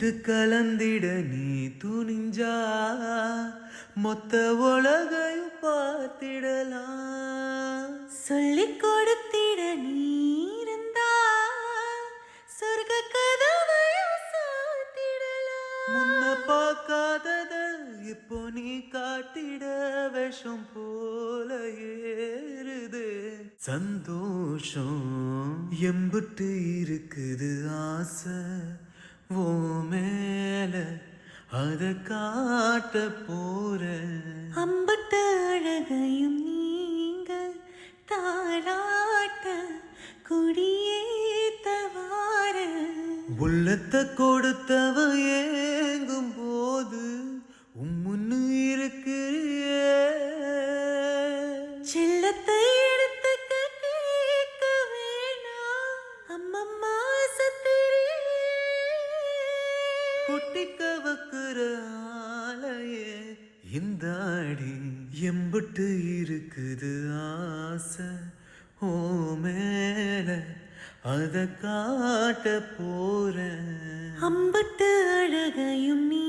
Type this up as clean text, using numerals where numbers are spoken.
தொட்டு கலந்திட நீ துணிஞ்சா மொத்த உலகையும் பார்த்திடலாம். சொல்லிக் கொடுத்திட நீ இருந்தா சொர்க்க கதவையும் சாத்திடலாம். முன்ன பார்க்காதத இப்போ நீ காட்டிட விஷம் போல ஏறுது சந்தோஷம். எம்புட்டு இருக்குது ஆசை ஓ மேல அத காட்ட போறேன். அம்பட்ட அழகையும் நீங்க தாளாட்ட குடியேத்தவார உள்ளத்தை கொடுத்தவ ஏங்கும் போது உம்முன்னு இருக்கிறியே. செல்லத்தை எடுத்துக்க கேட்க வேணாம் அம்மம்மா சத்திரி குட்டிக்க வைக்கிற ஆலையே இந்த அடி. எம்புட்டு இருக்குது ஆசை ஓ மேல அத காட்ட போறேன். அம்பட்டு அழகையும் நீ